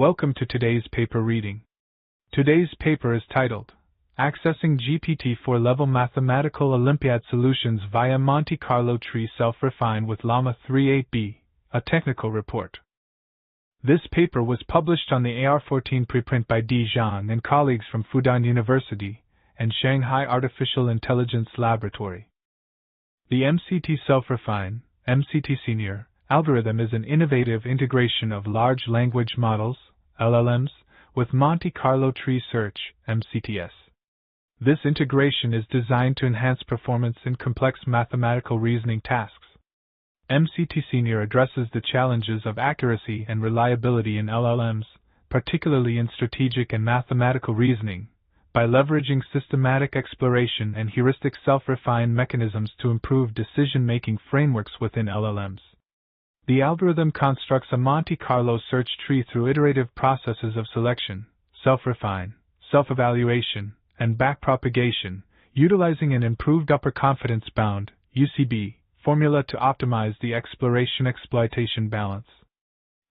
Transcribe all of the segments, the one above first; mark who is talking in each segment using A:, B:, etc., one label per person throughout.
A: Welcome to today's paper reading. Today's paper is titled, Accessing GPT-4 Level Mathematical Olympiad Solutions via Monte Carlo Tree Self-Refine with Llama 3.8b, a technical report. This paper was published on the AR14 preprint by Zhang and colleagues from Fudan University and Shanghai Artificial Intelligence Laboratory. The MCT Self-Refine, MCTSr, algorithm is an innovative integration of large language models, LLMs, with Monte Carlo tree search, MCTS. This integration is designed to enhance performance in complex mathematical reasoning tasks. MCTSr addresses the challenges of accuracy and reliability in LLMs, particularly in strategic and mathematical reasoning, by leveraging systematic exploration and heuristic self-refine mechanisms to improve decision-making frameworks within LLMs. The algorithm constructs a Monte Carlo search tree through iterative processes of selection, self-refine, self-evaluation, and backpropagation, utilizing an improved upper confidence bound (UCB) formula to optimize the exploration-exploitation balance.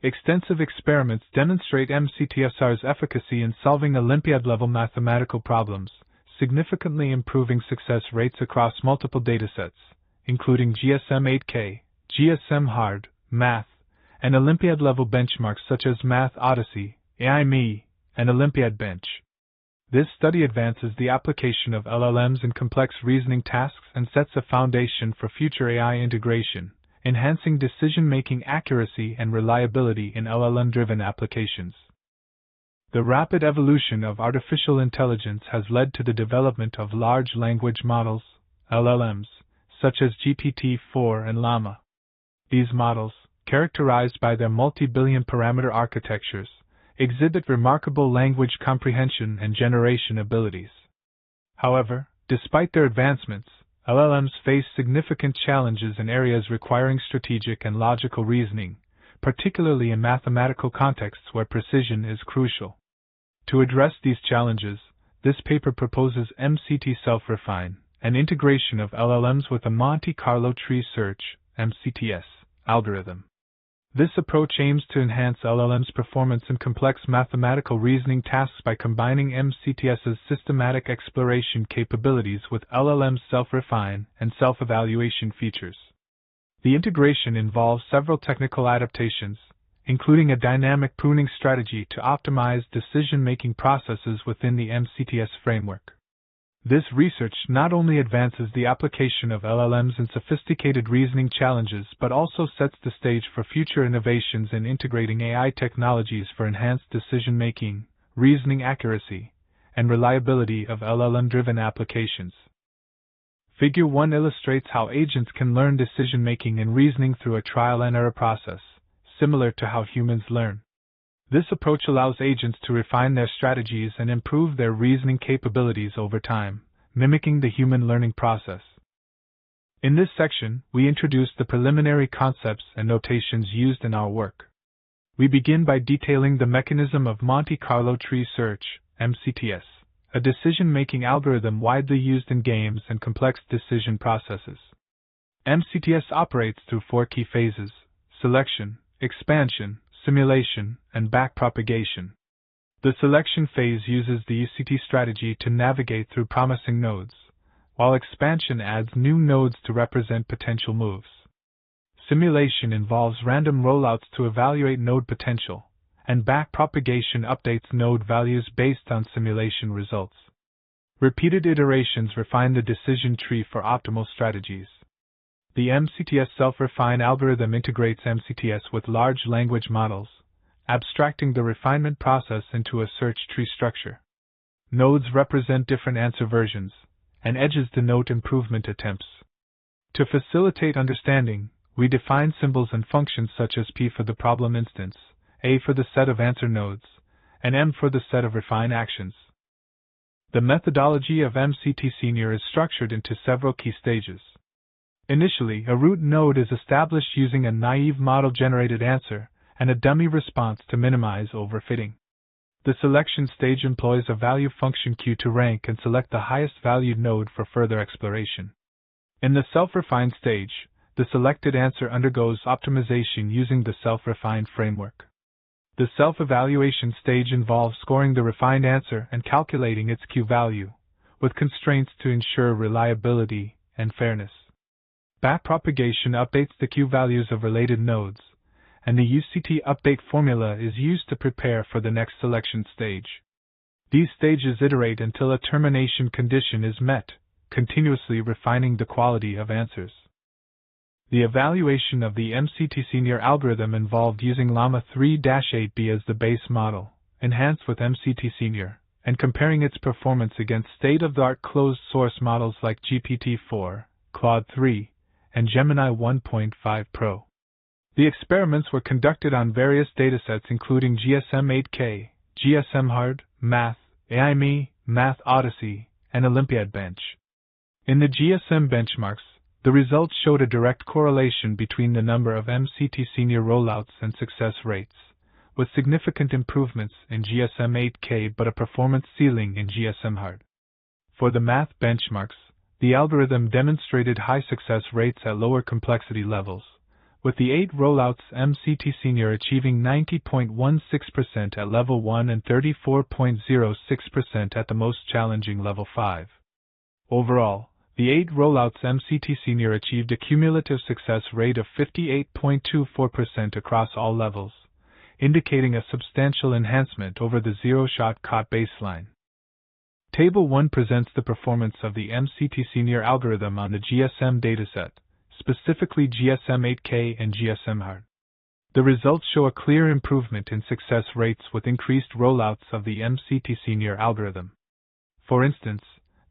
A: Extensive experiments demonstrate MCTSr's efficacy in solving Olympiad-level mathematical problems, significantly improving success rates across multiple datasets, including GSM-8K, GSM-Hard, Math, and Olympiad-level benchmarks such as Math Odyssey, AI-Me, and Olympiad Bench. This study advances the application of LLMs in complex reasoning tasks and sets a foundation for future AI integration, enhancing decision-making accuracy and reliability in LLM-driven applications. The rapid evolution of artificial intelligence has led to the development of large language models, LLMs, such as GPT-4 and Llama. These models, characterized by their multi-billion parameter architectures, exhibit remarkable language comprehension and generation abilities. However, despite their advancements, LLMs face significant challenges in areas requiring strategic and logical reasoning, particularly in mathematical contexts where precision is crucial. To address these challenges, this paper proposes MCT Self-Refine, an integration of LLMs with a Monte Carlo tree search, MCTS, algorithm. This approach aims to enhance LLM's performance in complex mathematical reasoning tasks by combining MCTS's systematic exploration capabilities with LLM's self-refine and self-evaluation features. The integration involves several technical adaptations, including a dynamic pruning strategy to optimize decision-making processes within the MCTS framework. This research not only advances the application of LLMs in sophisticated reasoning challenges but also sets the stage for future innovations in integrating AI technologies for enhanced decision-making, reasoning accuracy, and reliability of LLM-driven applications. Figure 1 illustrates how agents can learn decision-making and reasoning through a trial-and-error process, similar to how humans learn. This approach allows agents to refine their strategies and improve their reasoning capabilities over time, mimicking the human learning process. In this section, we introduce the preliminary concepts and notations used in our work. We begin by detailing the mechanism of Monte Carlo tree search, MCTS, a decision-making algorithm widely used in games and complex decision processes. MCTS operates through 4 key phases: selection, expansion, simulation, and backpropagation. The selection phase uses the UCT strategy to navigate through promising nodes, while expansion adds new nodes to represent potential moves. Simulation involves random rollouts to evaluate node potential, and backpropagation updates node values based on simulation results. Repeated iterations refine the decision tree for optimal strategies. The MCTS Self-Refine algorithm integrates MCTS with large language models, abstracting the refinement process into a search tree structure. Nodes represent different answer versions, and edges denote improvement attempts. To facilitate understanding, we define symbols and functions such as P for the problem instance, A for the set of answer nodes, and M for the set of refine actions. The methodology of MCTSr is structured into several key stages. Initially, a root node is established using a naive model-generated answer and a dummy response to minimize overfitting. The selection stage employs a value function queue to rank and select the highest valued node for further exploration. In the self-refine stage, the selected answer undergoes optimization using the self-refine framework. The self-evaluation stage involves scoring the refined answer and calculating its Q-value, with constraints to ensure reliability and fairness. Backpropagation updates the Q-values of related nodes, and the UCT update formula is used to prepare for the next selection stage. These stages iterate until a termination condition is met, continuously refining the quality of answers. The evaluation of the MCTSr algorithm involved using Llama 3-8B as the base model, enhanced with MCTSr, and comparing its performance against state-of-the-art closed-source models like GPT-4, Claude 3, and Gemini 1.5 Pro. The experiments were conducted on various datasets including GSM-8K, GSM-Hard, Math, AIME, Math Odyssey, and Olympiad Bench. In the GSM benchmarks, the results showed a direct correlation between the number of MCTSr rollouts and success rates, with significant improvements in GSM-8K but a performance ceiling in GSM-Hard. For the math benchmarks, the algorithm demonstrated high success rates at lower complexity levels, with the 8 rollouts MCTSr achieving 90.16% at level 1 and 34.06% at the most challenging level 5. Overall, the 8 rollouts MCTSr achieved a cumulative success rate of 58.24% across all levels, indicating a substantial enhancement over the zero-shot COT baseline. Table 1 presents the performance of the MCTSr algorithm on the GSM dataset, specifically GSM-8K and GSM-Hard. The results show a clear improvement in success rates with increased rollouts of the MCTSr algorithm. For instance,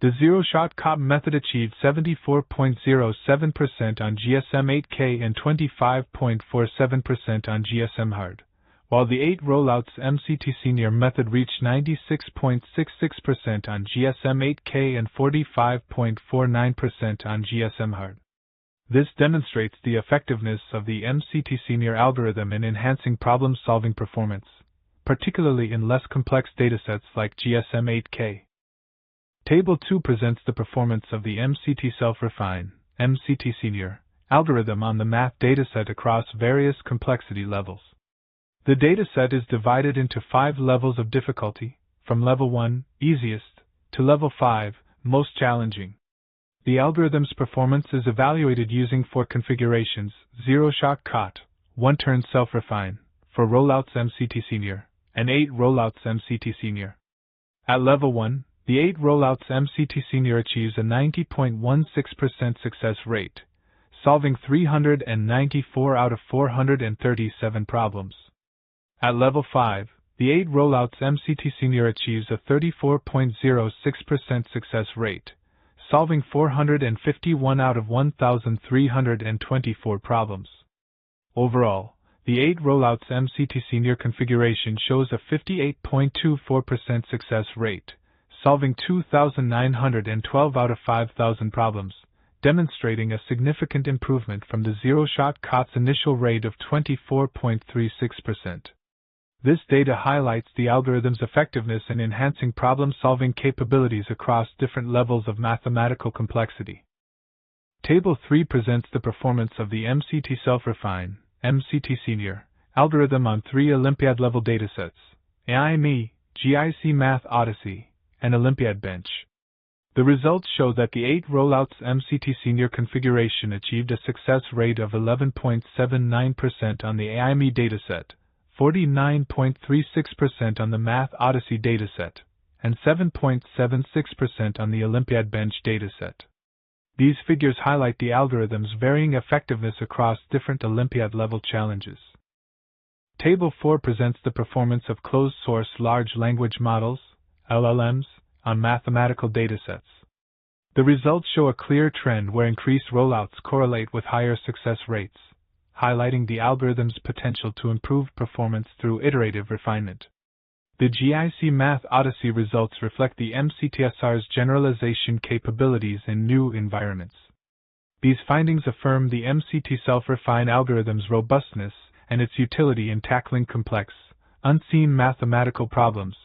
A: the zero-shot COT method achieved 74.07% on GSM-8K and 25.47% on GSM-Hard, while the 8 rollouts MCTSr method reached 96.66% on GSM-8K and 45.49% on GSM-Hard. This demonstrates the effectiveness of the MCTSr algorithm in enhancing problem-solving performance, particularly in less complex datasets like GSM-8K. Table 2 presents the performance of the MCT Self-Refine (MCTSr) algorithm on the math dataset across various complexity levels. The dataset is divided into 5 levels of difficulty, from level 1, easiest, to level 5, most challenging. The algorithm's performance is evaluated using 4 configurations: zero-shot COT, one-turn self-refine, for rollouts MCTSr, and 8 rollouts MCTSr. At level 1, the 8 rollouts MCTSr achieves a 90.16% success rate, solving 394 out of 437 problems. At level 5, the 8 rollouts MCTSr achieves a 34.06% success rate, solving 451 out of 1,324 problems. Overall, the 8 rollouts MCTSr configuration shows a 58.24% success rate, solving 2,912 out of 5,000 problems, demonstrating a significant improvement from the zero-shot COT's initial rate of 24.36%. This data highlights the algorithm's effectiveness in enhancing problem-solving capabilities across different levels of mathematical complexity. Table 3 presents the performance of the MCT Self-Refine (MCTSr) algorithm on 3 Olympiad-level datasets: AIME, GIC Math Odyssey, and Olympiad Bench. The results show that the 8 rollouts MCTSr configuration achieved a success rate of 11.79% on the AIME dataset, 49.36% on the Math Odyssey dataset, and 7.76% on the Olympiad Bench dataset. These figures highlight the algorithm's varying effectiveness across different Olympiad-level challenges. Table 4 presents the performance of closed-source large language models, LLMs, on mathematical datasets. The results show a clear trend where increased rollouts correlate with higher success rates, highlighting the algorithm's potential to improve performance through iterative refinement. The GIC Math Odyssey results reflect the MCTSr's generalization capabilities in new environments. These findings affirm the MCT Self-Refine algorithm's robustness and its utility in tackling complex, unseen mathematical problems,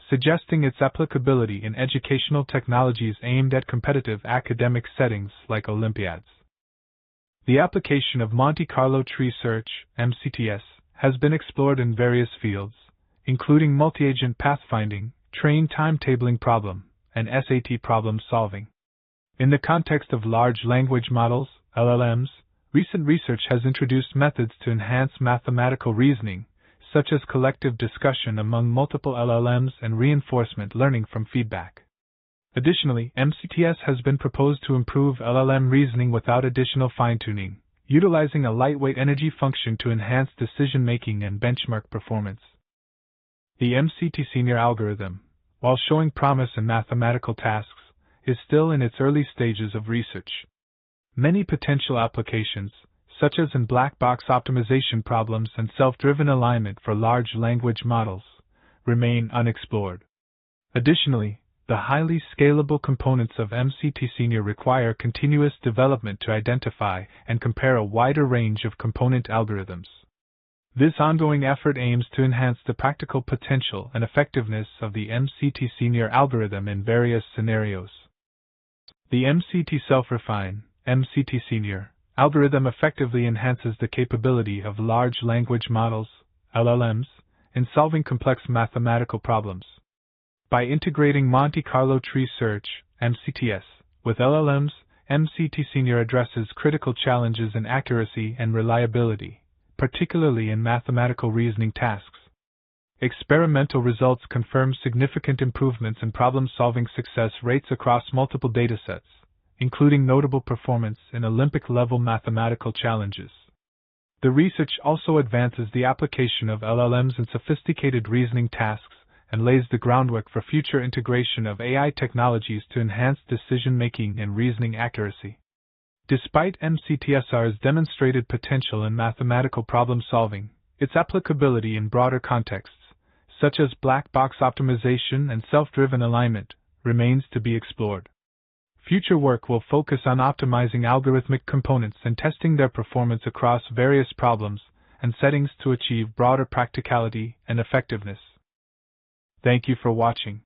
A: suggesting its applicability in educational technologies aimed at competitive academic settings like Olympiads. The application of Monte Carlo tree search, MCTS, has been explored in various fields, including multi-agent pathfinding, train timetabling problem, and SAT problem solving. In the context of large language models, LLMs, recent research has introduced methods to enhance mathematical reasoning, such as collective discussion among multiple LLMs and reinforcement learning from feedback. Additionally, MCTS has been proposed to improve LLM reasoning without additional fine-tuning, utilizing a lightweight energy function to enhance decision-making and benchmark performance. The MCTSr algorithm, while showing promise in mathematical tasks, is still in its early stages of research. Many potential applications, such as in black box optimization problems and self-driven alignment for large language models, remain unexplored. Additionally, the highly scalable components of MCTSr require continuous development to identify and compare a wider range of component algorithms. This ongoing effort aims to enhance the practical potential and effectiveness of the MCTSr algorithm in various scenarios. The MCT Self-Refine, MCTSr, algorithm effectively enhances the capability of large language models, LLMs, in solving complex mathematical problems. By integrating Monte Carlo tree search, MCTS, with LLMs, MCTSr addresses critical challenges in accuracy and reliability, particularly in mathematical reasoning tasks. Experimental results confirm significant improvements in problem-solving success rates across multiple datasets, including notable performance in Olympic-level mathematical challenges. The research also advances the application of LLMs in sophisticated reasoning tasks and lays the groundwork for future integration of AI technologies to enhance decision-making and reasoning accuracy. Despite MCTSr's demonstrated potential in mathematical problem-solving, its applicability in broader contexts, such as black box optimization and self-driven alignment, remains to be explored. Future work will focus on optimizing algorithmic components and testing their performance across various problems and settings to achieve broader practicality and effectiveness. Thank you for watching.